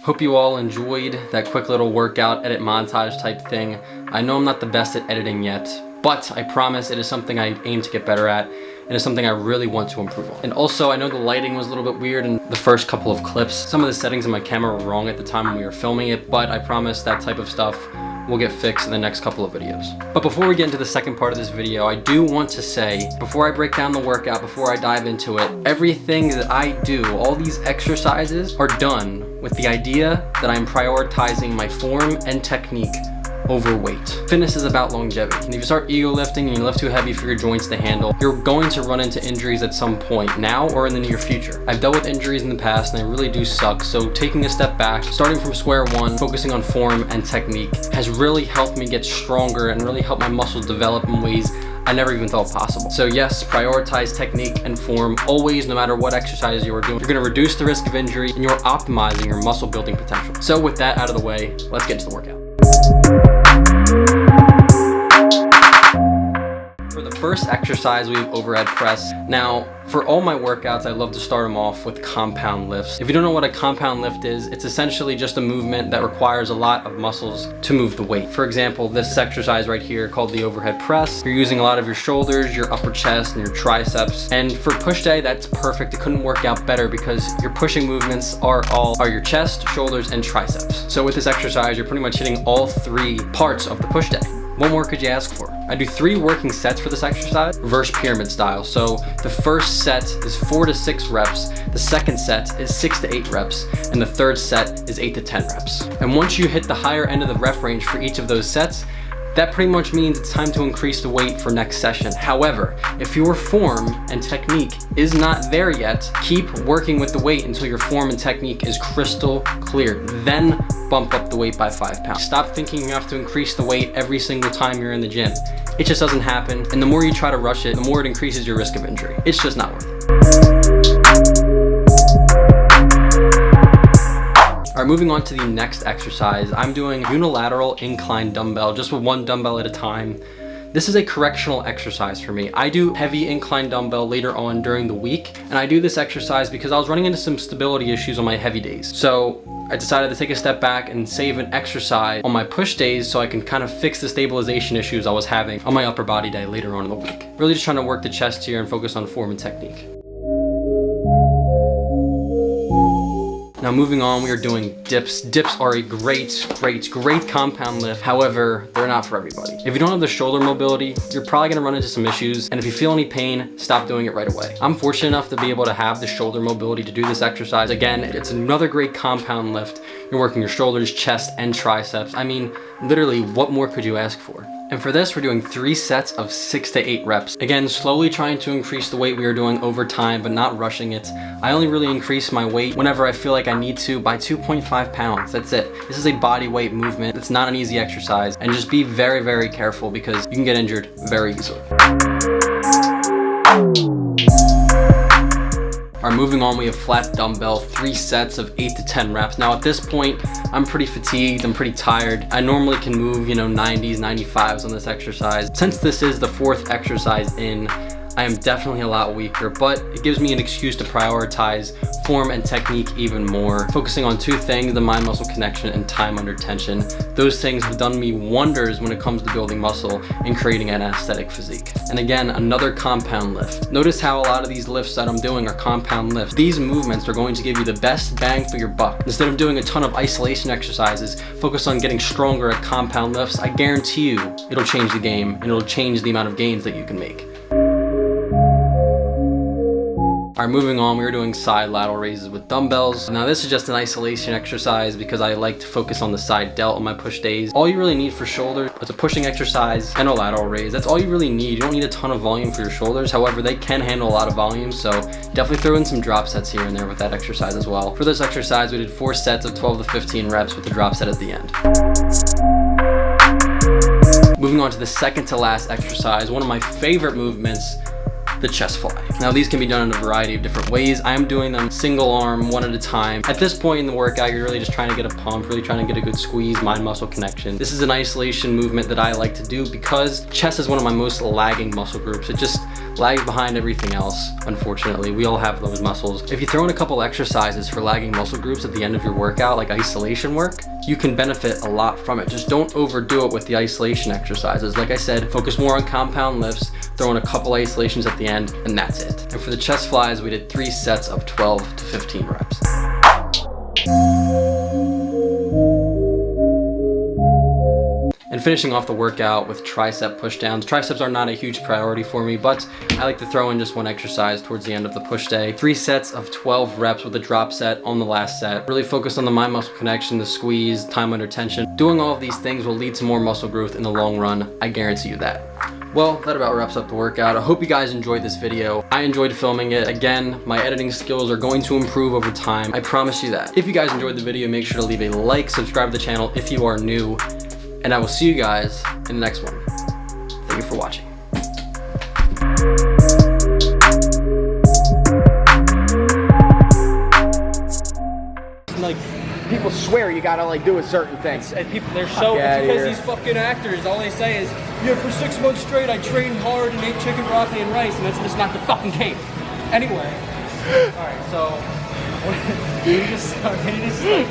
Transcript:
Hope you all enjoyed that quick little workout edit montage type thing. I know I'm not the best at editing yet, but I promise it is something I aim to get better at, and it's something I really want to improve on. And also, I know the lighting was a little bit weird in the first couple of clips. Some of the settings on my camera were wrong at the time when we were filming it, but I promise that type of stuff will get fixed in the next couple of videos. But before we get into the second part of this video, I do want to say, before I break down the workout, before I dive into it, everything that I do, all these exercises are done with the idea that I'm prioritizing my form and technique over weight. Fitness is about longevity. And if you start ego lifting and you lift too heavy for your joints to handle, you're going to run into injuries at some point, now or in the near future. I've dealt with injuries in the past and they really do suck, so taking a step back, starting from square one, focusing on form and technique has really helped me get stronger and really helped my muscles develop in ways I never even thought possible. So yes, prioritize technique and form always, no matter what exercise you are doing. You're gonna reduce the risk of injury and you're optimizing your muscle building potential. So with that out of the way, let's get to the workout. For the first exercise, we have overhead press. Now, for all my workouts, I love to start them off with compound lifts. If you don't know what a compound lift is, it's essentially just a movement that requires a lot of muscles to move the weight. For example, this exercise right here called the overhead press, you're using a lot of your shoulders, your upper chest, and your triceps. And for push day, that's perfect. It couldn't work out better because your pushing movements are your chest, shoulders, and triceps. So with this exercise, you're pretty much hitting all three parts of the push day. What more could you ask for? I do 3 working sets for this exercise, reverse pyramid style. So the first set is 4 to 6 reps, the second set is 6 to 8 reps, and the third set is 8 to 10 reps. And once you hit the higher end of the rep range for each of those sets, that pretty much means it's time to increase the weight for next session. However, if your form and technique is not there yet, keep working with the weight until your form and technique is crystal clear. Then bump up the weight by 5 pounds. Stop thinking you have to increase the weight every single time you're in the gym. It just doesn't happen. And the more you try to rush it, the more it increases your risk of injury. It's just not worth it. All right, moving on to the next exercise. I'm doing unilateral incline dumbbell, just with 1 dumbbell at a time. This is a correctional exercise for me. I do heavy incline dumbbell later on during the week, and I do this exercise because I was running into some stability issues on my heavy days. So I decided to take a step back and save an exercise on my push days so I can kind of fix the stabilization issues I was having on my upper body day later on in the week. Really just trying to work the chest here and focus on form and technique. Now moving on, we are doing dips. Dips are a great compound lift. However, they're not for everybody. If you don't have the shoulder mobility, you're probably gonna run into some issues. And if you feel any pain, stop doing it right away. I'm fortunate enough to be able to have the shoulder mobility to do this exercise. Again, it's another great compound lift. You're working your shoulders, chest, and triceps. I mean, literally, what more could you ask for? And for this, we're doing 3 sets of 6 to 8 reps. Again, slowly trying to increase the weight we are doing over time, but not rushing it. I only really increase my weight whenever I feel like I need to by 2.5 pounds. That's it. This is a body weight movement. It's not an easy exercise. And just be very, very careful because you can get injured very easily. All right, moving on, we have flat dumbbell, 3 sets of 8 to 10 reps. Now at this point, I'm pretty fatigued, I'm pretty tired. I normally can move, 90s, 95s on this exercise. Since this is the 4th exercise in, I am definitely a lot weaker, but it gives me an excuse to prioritize form and technique even more, focusing on 2 things, the mind-muscle connection and time under tension. Those things have done me wonders when it comes to building muscle and creating an aesthetic physique. And again, another compound lift. Notice how a lot of these lifts that I'm doing are compound lifts. These movements are going to give you the best bang for your buck. Instead of doing a ton of isolation exercises, focus on getting stronger at compound lifts. I guarantee you, it'll change the game and it'll change the amount of gains that you can make. All right, moving on, we were doing side lateral raises with dumbbells. Now this is just an isolation exercise because I like to focus on the side delt on my push days. All you really need for shoulders is a pushing exercise and a lateral raise. That's all you really need. You don't need a ton of volume for your shoulders. However, they can handle a lot of volume, so definitely throw in some drop sets here and there with that exercise as well. For this exercise, we did 4 sets of 12 to 15 reps with the drop set at the end. Moving on to the second to last exercise, one of my favorite movements, the chest fly. Now these can be done in a variety of different ways. I am doing them single arm, 1 at a time. At this point in the workout, you're really just trying to get a pump, really trying to get a good squeeze, mind-muscle connection. This is an isolation movement that I like to do because chest is one of my most lagging muscle groups. It just lags behind everything else, unfortunately. We all have those muscles. If you throw in a couple exercises for lagging muscle groups at the end of your workout, like isolation work, you can benefit a lot from it. Just don't overdo it with the isolation exercises. Like I said, focus more on compound lifts, throw in a couple isolations at the end, and that's it. And for the chest flies, we did 3 sets of 12 to 15 reps. And finishing off the workout with tricep pushdowns. Triceps are not a huge priority for me, but I like to throw in just one exercise towards the end of the push day. 3 sets of 12 reps with a drop set on the last set. Really focus on the mind muscle connection, the squeeze, time under tension. Doing all of these things will lead to more muscle growth in the long run. I guarantee you that. Well, that about wraps up the workout. I hope you guys enjoyed this video. I enjoyed filming it. Again, my editing skills are going to improve over time. I promise you that. If you guys enjoyed the video, make sure to leave a like, subscribe to the channel if you are new, and I will see you guys in the next one. Thank you for watching. Like, people swear you gotta like do a certain thing. And people, they're so, it's because these fucking actors, all they say is, yeah, for 6 months straight I trained hard and ate chicken, broccoli, and rice, and that's just not the fucking case. Anyway, alright, so, can you just like,